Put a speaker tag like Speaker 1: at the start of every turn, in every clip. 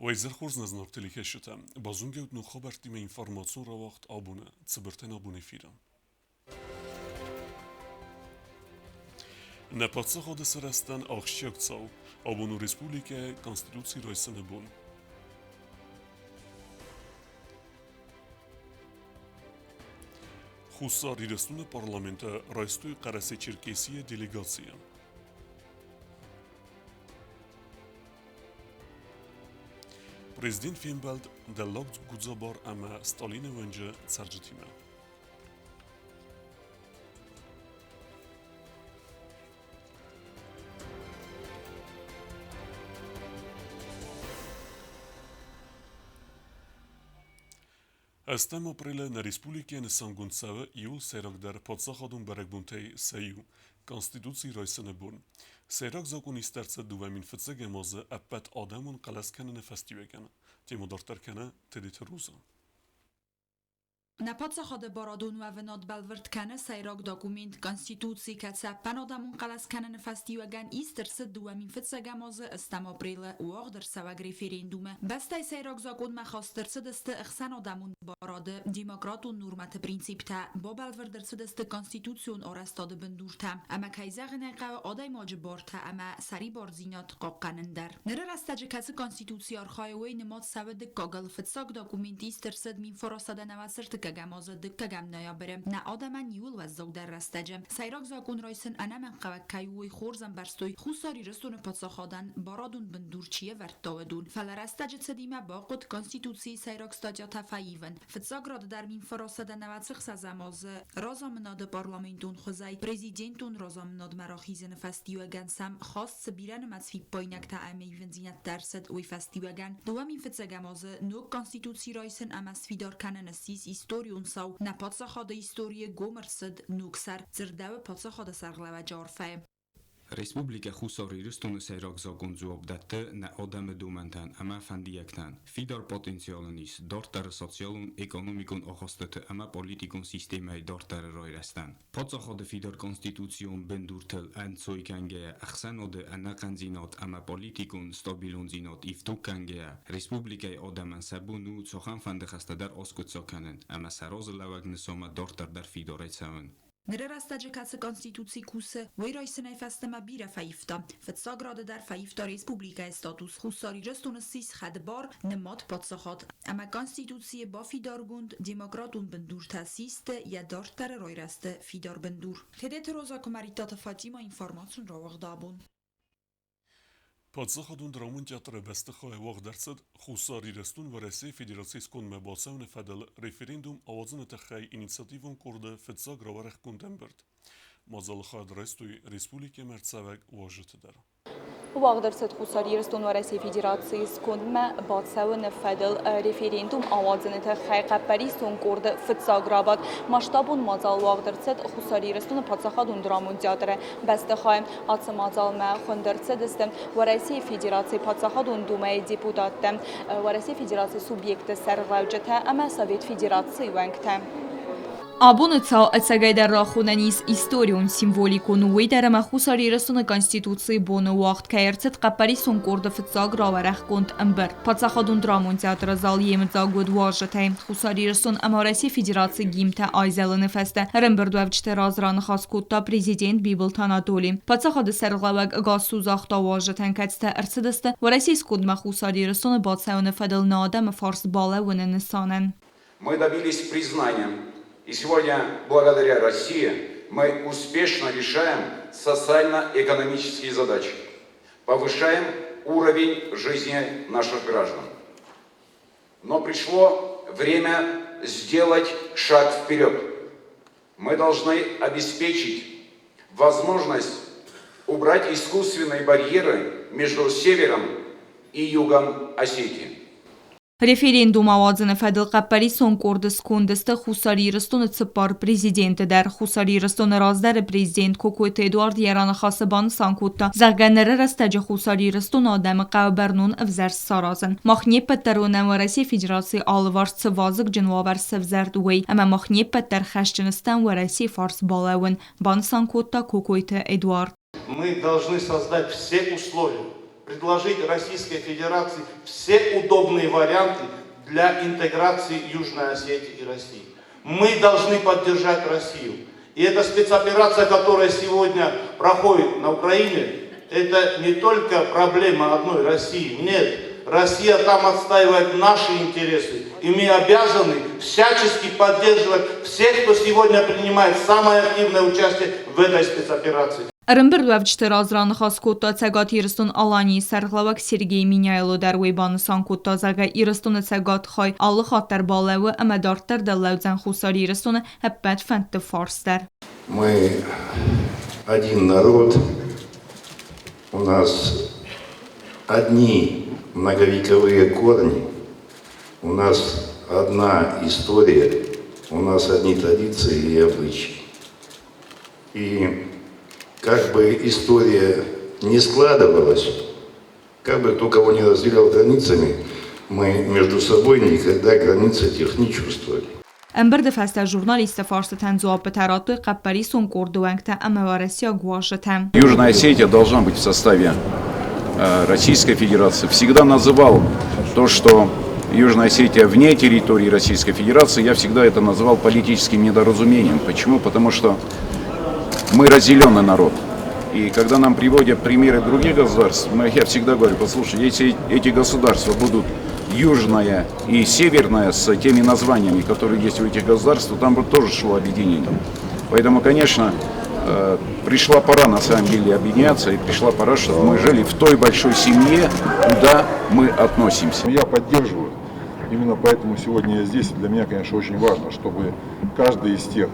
Speaker 1: Вайзер хурзназ нортелике шута. Базунгеут ну хабар тиме информацион ра вақт абуне. Цибертен абуне фирам. Nepatsa hadisarastan akşiyaktsal, abonu Respublike Konstitusi Raysene bun. Xusar irestune parlamenta raystuy qarase Çerkesiye delegasiya. Prezident Fembald dellagt gudzabar ama Stalin önce sarjitime. Astăm aprile na Respublike Sanguntsave iul seragdar podsahadun beregbunte seju Konstituții Raysene bun. Serag zakon isterse duvamin fıtsege mazı appet adamun qalaskanene festivegan. Temodartarkana tedit ruza.
Speaker 2: Na podsachodę Borodun w nodbalvertkane sajrok dokument konstytucji kaca panodamun qalaskanene festivegan isterse duvamin fıtsege mazı astăm aprile uogder savag referendume. Bastay sajrok zakon ma khosterse deste ihsan adamun Borode demokratun nurmat principta bobalverderse deste konstituțion orastade bendurta. Ama kayzagene qav aday majborta ama sari borzinat qoqqanendar. Nere rastaje kası konstitusiy arxayoy nemot saved Google fıtsak dokument isterse min forasada navasert gamazı dıkkagam noyabrem na adaman yul ve zogder rastajem sayrak zakon raysen anamen qavakkayuy khorzan barstoy khusari restone patsaxadan baradun bendurchiye vertawedun falarastaje tsedima baqot konstitusiy sayrak stadia tafayiven fıtsagrad dar min forasada navatsıq sazamaz razamnad parlamentun khuzay prezidentun razamnad marakhizene festivagan sam khas biran matsfi poynakta ameyven zinat darset oy festivagan domin fıtsagamaz no konstitusiy raysen amasfidar kanen sis historiun sau na podsaxada historie gomersed nuksar zerdawe podsaxada sarglava jarfe
Speaker 3: Respublika Xusari Ristone Seyrak zagoncu obdatte na adame domentan ama fandiyaktan. Fidar potensialinis dartar sosyalun ekonomikun ahastete ama politikun sistemay dartar rayrastan. Podsaxada fidar konstitusiyon bendurtel an soykange axsanode ana kanzinat ama politikun stabilun zinat iftukange Respublikay adaman sabunu soxan fande khastadar oskutsokanen ama saroz lawagn soma dartar dar fidaretsaven.
Speaker 2: Nere rastaje kase konstitucji kuse wejrojsene festema bira faifta. Fetsagrade dar faifta Respublika status Xusari restone sis khadbar nemat podsaxat. Ama konstitucji ba fidargund demokratun bendur tasiste ya dartar rojraste fidar bendur. Tedet roza komaritat Fatima informacjon ra wagdabun.
Speaker 1: Podsaxadun dramun teatre bestekhay waq derset Xusari restun verese federasyskon mebasavne fedel referendum avazine tekhay inisiativon kurde fetsak ravarek kundembert. Mazal khad restuy Respublike Mertsavag wajteder.
Speaker 4: Wagderset Xusari Restone Veresi Federatsiyi skundme batsavne fedel referendum avazine tekhay qaparison kurde fetsak ravat mastabun mazal wagderset Xusari Restone podsaxadun dramun teatre bestekhay atsa mazal ma khonderset istem Veresi Federatsiyi podsaxadun dumay deputatem Veresi Federatsiyi subyekte sergavjete ama Sovet Federatsiyi wanktem.
Speaker 5: Абонца ацагайдар рахунанис историун символикун уйдарама Xusari Restone Konstitutsiyi bonu waqt kayertset qaparison kurde fıtsag ravaraq kont amber. Podsaxadun dramun teatra zal yemtzagud wajatay Xusari Restone Amarasi Federatsiyi gimta ayzalını feste remberdwavchte razran khas kutta prezident Bibel Tanatoli. Podsaxadı serglavag gazsuzaxta wajatan katsta artsidiste Veresi skudma Xusari Restone batsavne fedel nadam fars bala вененесанен.
Speaker 6: Мы добились признания. И сегодня, благодаря России, мы успешно решаем социально-экономические задачи, повышаем уровень жизни наших граждан. Но пришло время сделать шаг вперед. Мы должны обеспечить возможность убрать искусственные барьеры между севером и югом Осетии.
Speaker 5: Referendum avazını fedel qaparison kurde skundeste Xusari Restone tsipar prezidenti dar Xusari Restone razdar prezident Kokoyt Eduard yaran xasaban sankutta zagganere rastaje Xusari Restone adam qavbernun avzar sarazın. Maxnie petterona Veresi Federatsiyi alvar tsvazık cinvavar sevzard wey ama maxnie petter xashchinistan Veresi fars balawin ban sankutta Kokoyt Eduard.
Speaker 7: Мы должны создать все условия предложить Российской Федерации все удобные варианты для интеграции Южной Осетии и России. Мы должны поддержать Россию. И эта спецоперация, которая сегодня проходит на Украине, это не только проблема одной России. Нет, Россия там отстаивает наши интересы. И мы обязаны всячески поддерживать всех, кто сегодня принимает самое активное участие в этой спецоперации.
Speaker 5: Рымбырлавчты разраны хаскутта цегат ирстун алани сарглавак Сергей Миняйло дарвейбаны санкутта зага ирстун цегат хай аллы хаттар балавы амадартар даллаудзан хусар ирстун хэппет фэнтэ фарстар.
Speaker 8: Мы один народ, у нас одни многовековые корни, у нас одна история, у нас одни традиции и обычаи. И как бы история не складывалась, как бы кто кого не разделял границами, мы между собой никогда границ этих не чувствовали.
Speaker 5: Эмбер дефаста журналиста фарстатан зуапетарату каппари сункурдуэнкта амаварасия гуашетам.
Speaker 9: Южная Осетия должна быть в составе Российской Федерации. Всегда называл то, что Южная Осетия вне территории Российской Федерации, я всегда это называл политическим недоразумением. Почему? Потому что мы разделенный народ. И когда нам приводят примеры других государств, я всегда говорю, послушайте, если эти государства будут южная и северная с теми названиями, которые есть у этих государств, то там бы тоже шло объединение. Поэтому, конечно, пришла пора на самом деле объединяться, и пришла пора, чтобы мы жили в той большой семье, куда мы относимся.
Speaker 10: Я поддерживаю. Именно поэтому сегодня я здесь. Для меня, конечно, очень важно, чтобы каждый из тех,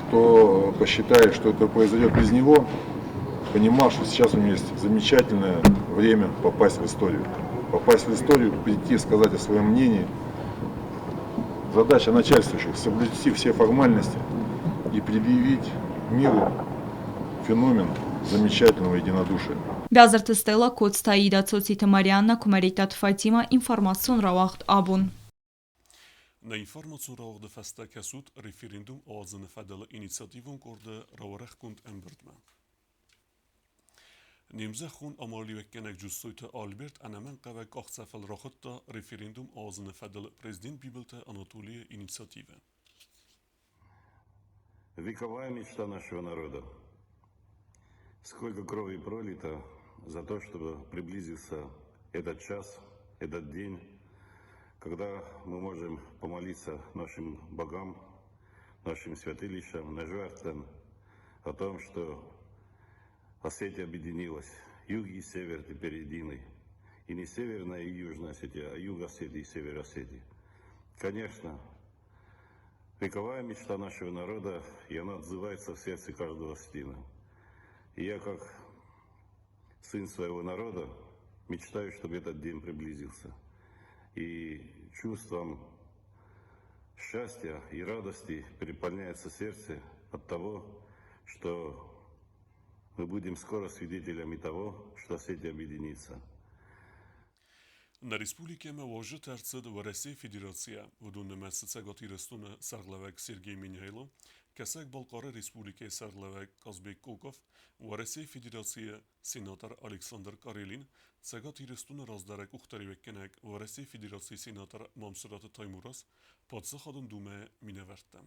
Speaker 10: кто посчитает, что это произойдет без него, понимал, что сейчас у него есть замечательное время попасть в историю. Попасть в историю, прийти, сказать о своем мнении. Задача начальствующих – соблюсти все формальности и предъявить миру феномен замечательного единодушия.
Speaker 5: Бязарты стела код стоида соцсети Марианна Кумаритат Фатима информацион равахт абун.
Speaker 1: Na information rauwde festa kasut referendum ağzını fedele inisiyativun korda ravarek kunt embirtme. Nemze xun amali vekkenek cüssuyte Albert Anamen qavek axsafel raxıtta referendum ağzını fedele prezident Bibelte Anatoliya inisiyative.
Speaker 11: Вековая мечта нашего народа. Сколько крови пролито за то, чтобы приблизился этот час, этот день, когда мы можем помолиться нашим богам, нашим святилищам, на жертвам о том, что Осетия объединилась. Юг и север теперь единый. И не Северная и Южная Осетия, а Юг Осетии и Север Осетии. Конечно, вековая мечта нашего народа, и она отзывается в сердце каждого осетина. И я, как сын своего народа, мечтаю, чтобы этот день приблизился. И чувством счастья и радости переполняется сердце от того, что мы будем скоро свидетелями того, что Осетия объединится.
Speaker 1: Na Respublikeme vaje terced Varese Federatsiya vudun mesut segati restune Sarglavek Sergey Minyailo, Kesek Balqara Respublike Sarglavek Kazbek Kokov, Varese Federatsiya Senator Alexander Karelin, segati restune razdarek uxtarivekkenek Varese Federatsiya Senator Mamsurat Taymuras, Padsaxadın Dume Minevertem.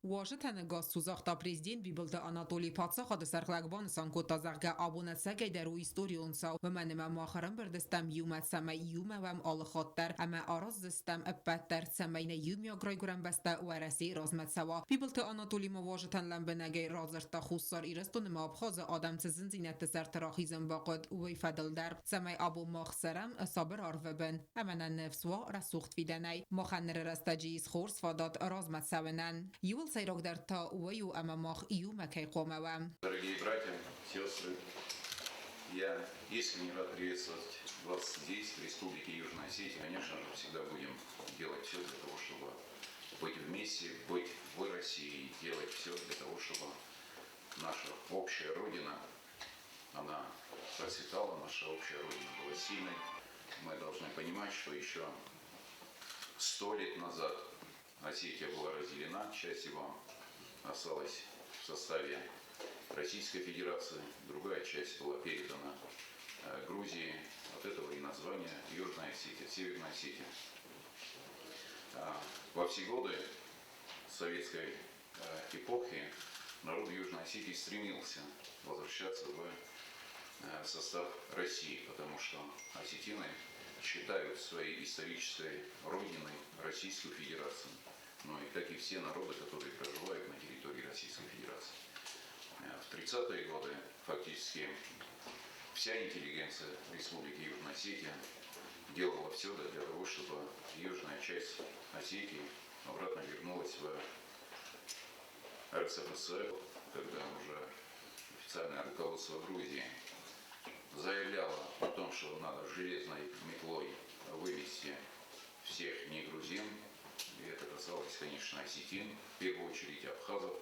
Speaker 12: Washington gazsuzaqta prezident Bibelte Anatoliy Padsaxadı sarxlaqban sankota zarga abunat sagaydaru istoriyonsa ve menime muaxaran berdestem yumat samay yumavem alıxattar ama araz destem eppatter samayne yumya grayguran basta varasi razmet sawa. Bibelte Anatoliy Washington lambenege razırta xussar irestun mabxaz adam zinzinette sertaraxizm baqad ve fadildar samay abu makhsaram sabır arveben amana nefswa rasuxt fidanay مخنر رستجیز خورس فادات razmet savenan. Сайрок дар та уваю амамах июма кайкомава.
Speaker 6: Дорогие братья, сестры, я искренне рад приветствовать вас здесь, в Республике Южная Осетия. Конечно же, всегда будем делать все для того, чтобы быть вместе, быть в России, делать все для того, чтобы наша общая Родина, она процветала, наша общая Родина была сильной. Мы должны понимать, что еще 100 лет назад Осетия была разделена, часть его осталась в составе Российской Федерации, другая часть была передана Грузии, от этого и название Южная Осетия, Северная Осетия. Во все годы советской эпохи народ Южной Осетии стремился возвращаться в состав России, потому что осетины считают своей исторической родиной Российскую Федерацию, ну и как и все народы, которые проживают на территории Российской Федерации. В 30-е годы фактически вся интеллигенция Республики Южная Осетия делала все для того, чтобы южная часть Осетии обратно вернулась в РСФСР, когда уже официальное руководство Грузии заявляло о том, что надо железной метлой вывести всех негрузин, и это касалось, конечно, осетин, в первую очередь абхазов,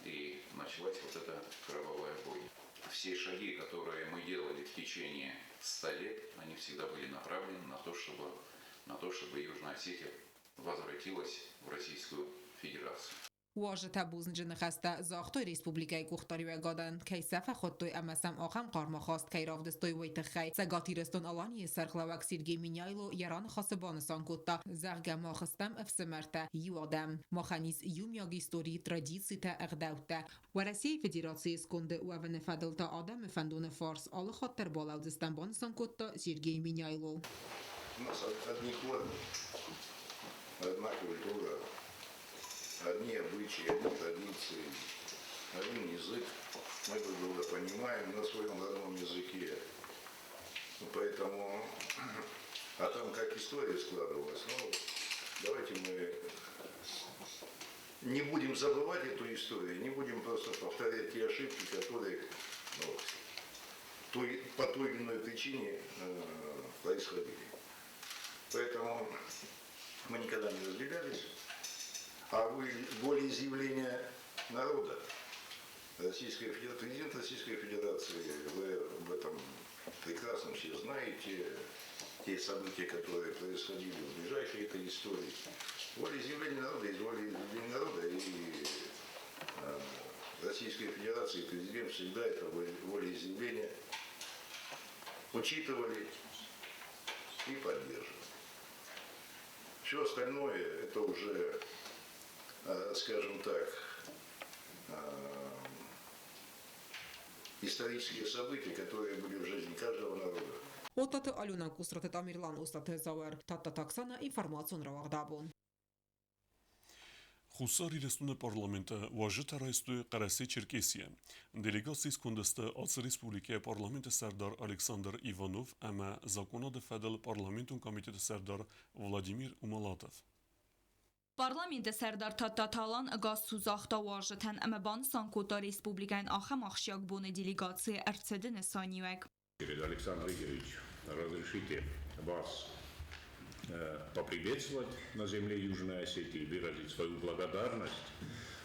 Speaker 6: и началась вот эта кровавая бойня. Все шаги, которые мы делали в течение 100 лет, они всегда были направлены на то, чтобы Южная Осетия возвратилась в Российскую Федерацию.
Speaker 12: واجه بوزنج نخسته زاختوی ریسپوبلیکای کوختاری و گادن کی صفه خودتوی امسم آخم قارما خواست کی رافدستوی ویتخی سگاتی رستون آلانی سرخلوک سیرگی مینیایلو یران خاصبانستان کتا زرگ ما خستم افسمرته یوادم مخانیز یوم یاگی ستوری ترادیسی تا اغداوته ورسی فدراسی اسکند و ونفدل تا آدم فندون فارس آل خاطر بالاو دستنبانستان کتا سیرگی مینیایلو
Speaker 8: Одни обычаи, одни традиции, один язык. Мы друг друга понимаем на своем родном языке. Поэтому, а там как история складывалась, давайте мы не будем забывать эту историю, не будем просто повторять те ошибки, которые по той или иной причине происходили. Поэтому мы никогда не разделялись. А волеизъявление народа президент Российской Федерации, вы об этом прекрасно все знаете, те события, которые происходили в ближайшей этой истории. Волеизъявление народа есть волеизъявление народа, и Российской Федерации президент всегда это волеизъявление учитывали и поддерживали. Все остальное это уже, скажем так, исторические события, которые были в жизни каждого народа.
Speaker 12: Отаты алюна кусраты тамирлан устаты зауэр татта таксана информацион равагдабун.
Speaker 1: Խուսար իրստուն պարլամենտը վաժը տարայստու կարասի Չերկեսիա։ Դելեգացիս կոնդստը ացը Ռեսպուլիկա պարլամենտը Սարդար Ալեքսանդր Իվանով, ամա Զակոնադը ֆեդել պարլամենտուն կոմիտետը Սարդար Վլադիմիր Ումալատով։
Speaker 5: Parlamentă Serdar Tatatalan gaz suzaqta vajıtan amaban Sankuta Respublikan axam axşaq bune делегации RCD Несаньюек.
Speaker 11: Александр Игоревич, разрешите вас поприветствовать на земле Южной Осетии, выразить свою благодарность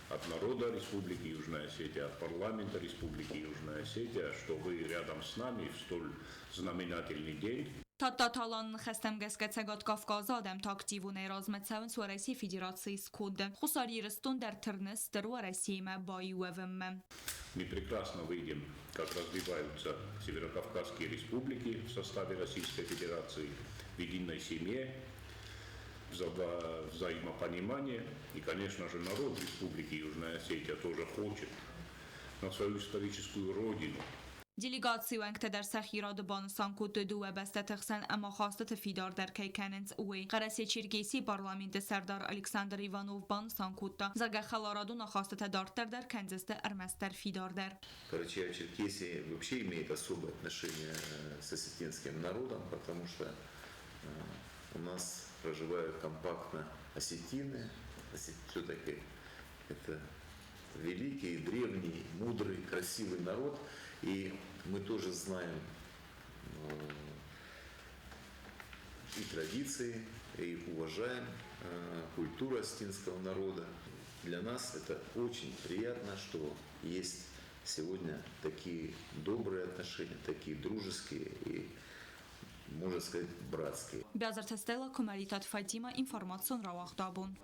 Speaker 11: от народа Республики Южная Осетия, от парламента Республики Южная Осетия, что вы рядом с нами в столь знаменательный день.
Speaker 5: Tatatalanın xəstəm qəskətsəqat Qafqazadəm taktivu nerazmətsəvin Suaresi Federации скудdə. Xusari ristun der tırnız dırva Российмə bayuvəvəmmə.
Speaker 11: Мы прекрасно видим, как развиваются северокавказские республики в составе Российской Федерации, в единой семье, взаимопонимание. И, конечно же, народ Республики Южная Осетия тоже хочет на свою историческую родину.
Speaker 5: Delegatsiyon der saxiradı banısan kutudu və bəstətəxsən əma xastı fidar der keykenins uy. Qarasi Çerkesi parlamenti Serdar Aleksandr Ivanov banısan kutta. Zaga xalaraduna xastı dartər der Kanzəstə Erməstər fidar der.
Speaker 13: Карачаево-Черкесия вообще имеет особое отношение с осетинским народом, потому что у нас проживают компактно осетины. Все-таки это великий, древний, мудрый, красивый народ. И мы тоже знаем и традиции, и уважаем культуру осетинского народа. Для нас это очень приятно, что есть сегодня такие добрые отношения, такие дружеские и, можно сказать, братские.
Speaker 5: Бязар Тестела, Комаритат Фатима, информацион Равахдабун.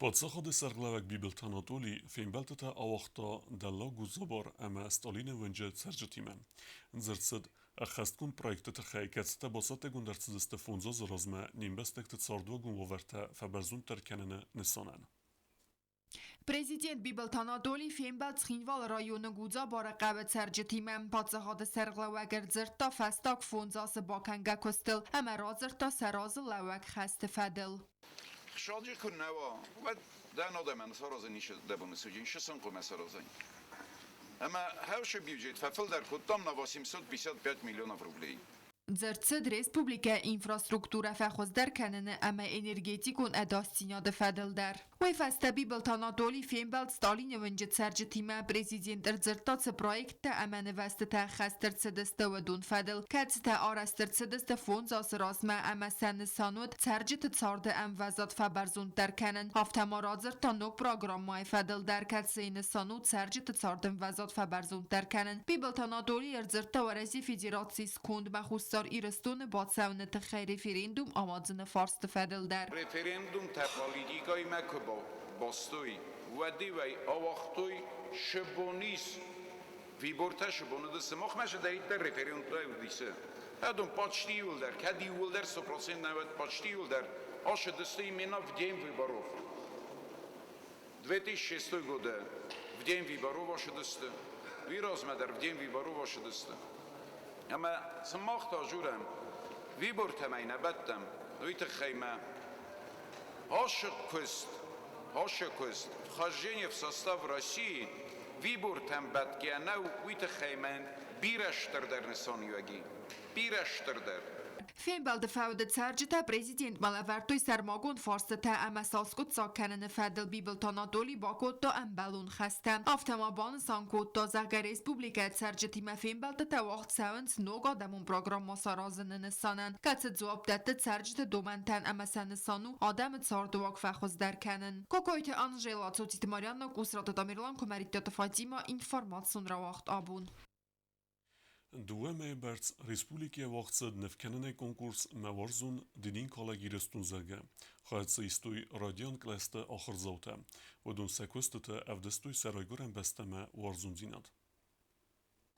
Speaker 1: Podsaxady serglewek Bibelt Anatoli fénybeltete awachta della guzobor ama Stalin wędzie cergetime. Zerced a chestkun projektete hejkecte bosate gundarcedeste funzo zrozme nimbestekte cardua gunvoverte feberzun terkenene nesanen.
Speaker 5: Президент Бибелтанадоли фембал цхинвал районы гудза бара қабы царджетимем пацахады сарглавагер зырта фастак фунзасы баканга костыл, әмә разырта саразы лавак хасты фадыл.
Speaker 6: Шалжи күннәва, ва дан адамын саразы нише дабуны сүджин, шысын куме саразы. Әмә хәвші бюджет фәфілдер құттам на 855 миллионов рублей.
Speaker 5: Зерцد республика инфраструктура فخوزدر کنن اما انرژیتیکون اداستیناد فدل در. وی فسته بیبلتانادولی فیمبلد ستالین ونجد سرج تیمه پریزیدنت ارزرتاц پرویکت اما نوسته تا خستر سدسته و دون فدل کتس تا آرستر سدسته فونز آس راسمه اما سن سانود سرجت تصارده ام وزاد فبرزون در کنن. هفته ما رازر تا نوک پروگرام مای فدل در کتس این سانود سرجت تصارده وزاد فبرزون در کنن. بیبلتانادولی ارزرتا و رزی فیدراسی سکوند مخصوص ایرستون بادساونت خیر رفرندوم آمادزن فارس تفدل در
Speaker 6: رفرندوم تپالیدیگای مکبا باستوی و دیوی آواختوی شبونیس ویبورتا شبونه دسته مخمش دارید در رفرندوم دیسه هدون پاچتی یول در کدی یول در 100% نوید پاچتی یول در آش دسته ایمینا в день выборов 2006 года в день выборов آش دسته ویراز مدر в день выборов آش دسته اما سماخت آجورم وی برتمینه بدم دویت خیمه عاشق کست вхождение в состав России وی برتم بدگیانه ویت خیمه بیرشتر در نسانیوگی بیرشتر در
Speaker 5: فیمبلد فاود سرجتا پریزیدنت مالورتوی سرماگون فارسته اما ساسکوت ساکنن فدل بیبلتانادولی باکوت تا امبلون خستم. افتما بان سانکوت تا زغر ریسپوبلیکت سرجتی ما فیمبلد تا وقت سونس نوگا دمون پروگرام مسارازن نسانن. کت زواب دت سرجت دومنتن اما سنسانو آدم تساردواک فخوز در کنن. کوکویت آنژلا توتیت ماریانا گوسرات دامیرلان کمریتیات فاطیما اینفورماسیون را وقت آبون.
Speaker 1: Dueme Berts Respublike wachsed nevkenene konkurs mewarzun dinin kolegirestun zege. Khaytse istoy radian kleste akhrzauta. Wadun sekwestete evdestoy saraygoren besteme warzun zinad.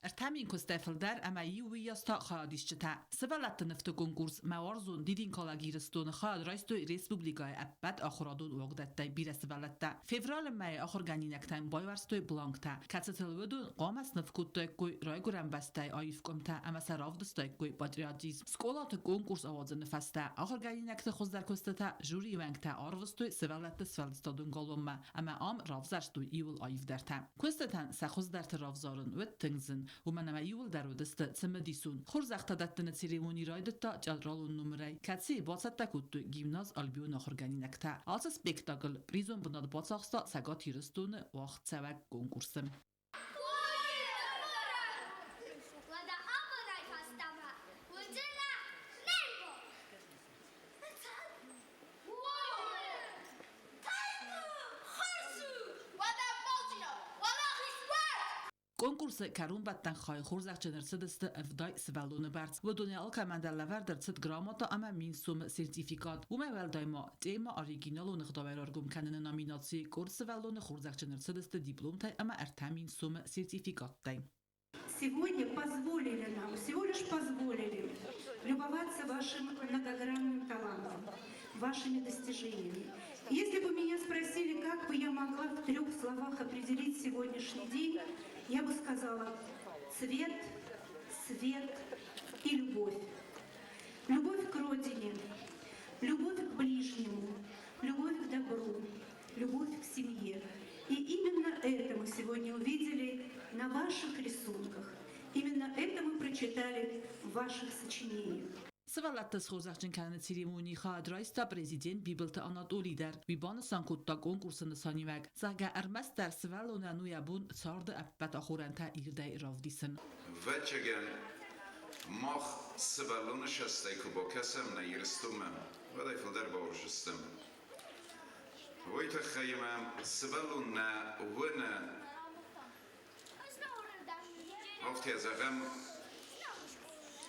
Speaker 2: ارتامین کستفل در اما یویاستا خادیشتا سوالت نفت کنکورس موارزون دیدین کالاگیرستون خاد رایستوی ریسپوبلیکای ابد آخرادون وقدت بیره سوالت فevral مای آخر گنینکتایم بایورستوی بلانکتا کاتستلودون قامس نفکوت کوی رایگورن بستای آیف کمتا اما سراف دستای کوی پاتریاتیزم سکولات کنکورس آواز نفستا آخر گنینکت خوز در کستتا جوری ونکتا آروستوی سوالت سوالستادون گالوم اما آم رافزرستوی ایول آیف درتا کستتن سخوز در ترافزارن و تنگزن و من ما یول در ودست سمدیسون خور زختدتن سریمونی رایدتا جلرالون نمره کسی باسط تکوت گیمناز آلبیون آخرگانی نکتا آس سپیکتاکل پریزون بناد باساخستا سگات هیرستون وقت سوک کنکورسم کنکورس کرون بدن خای خورزک چنرسدست افدای سوالون برد و دنیا کمندلور در صد گراماتا اما مینسوم سرتیفیکات و مول دایما تیما اوریجینال و نخداور ارگم کنن نامیناسی کورس سوالون خورزک چنرسدست دیپلم تای اما ارتامین سوم سرتیفیکات تای.
Speaker 14: Сегодня позволили нам, всего лишь позволили любоваться вашим многогранным талантом, вашими достижениями. Если бы меня спросили, как бы я могла в 3 словах определить сегодняшний день, я бы сказала цвет, свет и любовь. Любовь к родине, любовь к ближнему, любовь к добру, любовь к семье. И именно это мы сегодня увидели на ваших рисунках. Именно это мы прочитали в ваших сочинениях.
Speaker 2: سوالت خورزخچن کنن سریمونی خاد رایستا پریزیدنت بیبلت آناتولی در ویبان سانکوتا کنکورس نسانی وگ زاگا ارمس در سوالون نویا بون سارد ابت آخورنتا ایرده راودیسن
Speaker 6: وچگن ماخ سوالون شسته که با کسم نیرستومم و دایفل در باورشستم ویت خیمم سوالون نه ونه وقتی از اغم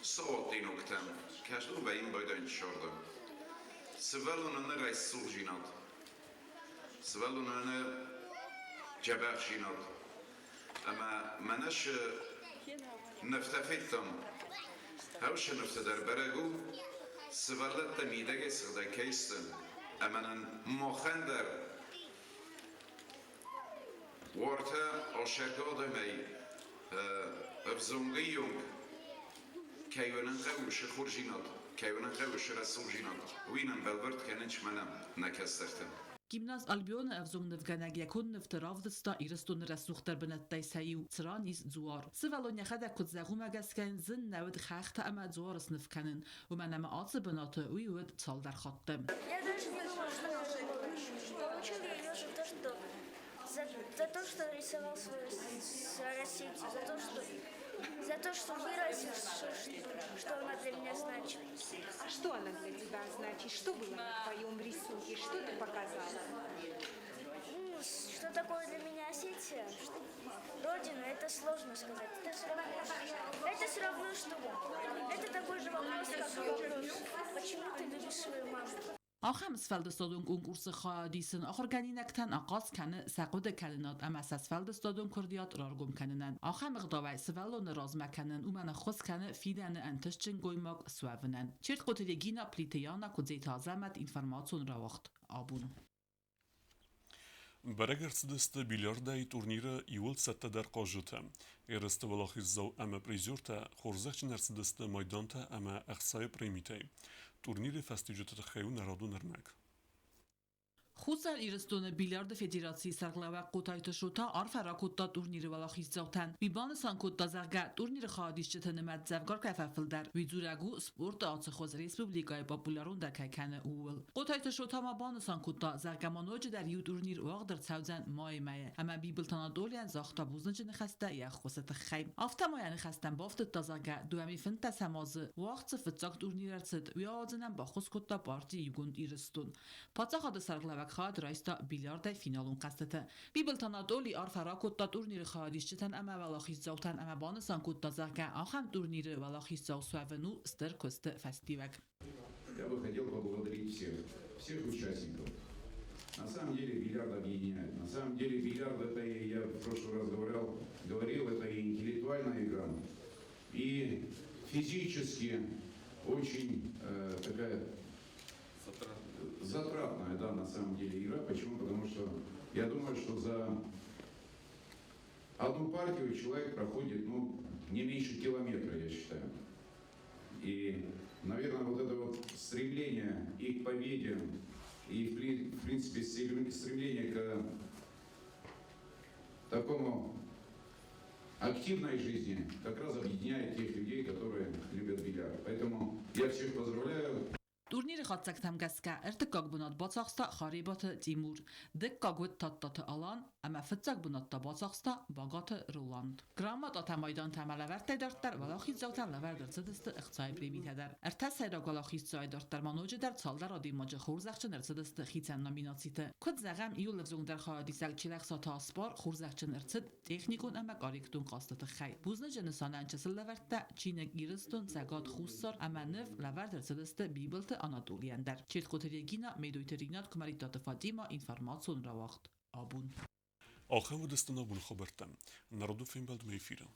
Speaker 6: ساعتی نکتم کشدون و این باید انشاردم سوالون نه رئیس سلجینات سوالون أنا جبار شينات أما مناش نفتفتم هاوش نفتدر برگو سوالت تمیدگه سخده کیستم أما مخندر وارتا عشقات می افزونگیون کیونن قوش خورجینات کیونن قوش رسول جینات وینم بلورد کننش منم نکسترتم
Speaker 2: Gimnaz Albion evzong nevganag yakun nefteravdsta iristun resuchter benettay sayu tsranis zuar. Sivalon yakhada kutzagum agaskan zin nawd khakhta ama zuaras nefkanen و من ama atse benate uyud tsal dar khattem.
Speaker 15: Я даже не думала, что получил я ее за то, что рисовал свою соцсеть, за то, что выразил, что она для меня значит.
Speaker 16: А что она для тебя значит? Что было на твоем рисунке? Что ты показала?
Speaker 15: Что такое для меня Осетия? Родина, это сложно сказать. Это все равно, что это такой же вопрос, как вопрос. Почему ты любишь свою маму?
Speaker 2: آخر فلدستادون کنکورس خادیسن آخر گنینکتن آقاس کنه سقود کلنات اما اساس فلدستادون کردیات رارگم کنن آخر مقداوی سوالون راز مکنن و من خود کنه فیدن انتشچن گویماگ سوونن چرت قطعی گینا پلیتیانا کدزی تازمت اینفرماتون را وقت آبون
Speaker 1: برگرسدست بیلیاردای تورنیر ایول سته در قاجوته ارست ولاخیزو اما پریزورتا خورزخچ نرسدست مایدانتا اما اخصای پریمیتی تورنیر فستیجت خیو نرادو نرمک
Speaker 2: خوزر ایرستون بیلیارد فدراسیی سرقلوه قطایت شوتا عرف راکوتا تورنیر ولاخیز زوتن بیبان سانکوتا زرگه تورنیر خادیشت نمد زفگار کفافل در ویزورگو سپورت آتش خوز ریسپوبلیکای پاپولارون در کیکن اول قطایت شوتا ما بان سانکوتا زرگه منوج در یو تورنیر واق در سوزن مای مایه اما بیبلتانا دولیان زاختا بوزنج نخسته یا خوست خیم آفتا مای نخستن بافت تازگه دومی فنت سماز وقت فتزاک تورنیر رسد ویازنم با خوز کتا پارتی یوگوند ایرستون پاتزا خاد سرقلوه خاد رایستا بیلیارد فینالون قصته بیبلتانا دولی عرف راکوتا تورنیر خادیشتن اما ولاخیز زوتن اما بان سانکوتا زرگه آخم تورنیر ولاخیز زو سوونو ستر کست فستیوک
Speaker 9: Я бы хотел поблагодарить всех участников. На самом деле бильярд объединяет. На самом деле бильярд это, я в прошлый раз говорил, это и интеллектуальная игра, и физически очень такая затратная, да, на самом деле игра. Почему? Потому что я думаю, что за одну партию человек проходит, не меньше километра, я считаю. И, наверное, вот это вот стремление и к победе, и, в принципе, стремление к такому активной жизни как раз объединяет тех людей, которые любят бильярд. Поэтому я всех поздравляю.
Speaker 2: تورنیر خاطسکتم گسکه ارتکاک بنات باطاقستا خاریبات تیمور دکاگوت تاتات آلان اما فتزاک بنات تا باطاقستا باگات رولاند گرامات آتمایدان تمل ورته دارتر ولاخیز زوتر لوردر زدست اختصای پریمیته در ارتس سیراگ ولاخیز زای دارتر منوجه در سالدر آدی ماجه خورزخچن ارزدست خیتن نامیناتیته کد زغم ایو لفزون در خواهدی سلچیلخ ساتا اسپار خورزخچن ارزد تکنیکون اما گاریکتون قاستت خی بوزن جنسانه انچسل لورته چینک ایرستون زگاد خوستار اما نف لورد ارزدست بیبلت Anatolian در چیت قطریگینا میدویترینات کماریتات فادیما اینفرماتسون را وقت آبون
Speaker 1: آخر و دستنا بون خبرتم نردو فیلم بلد میفیرم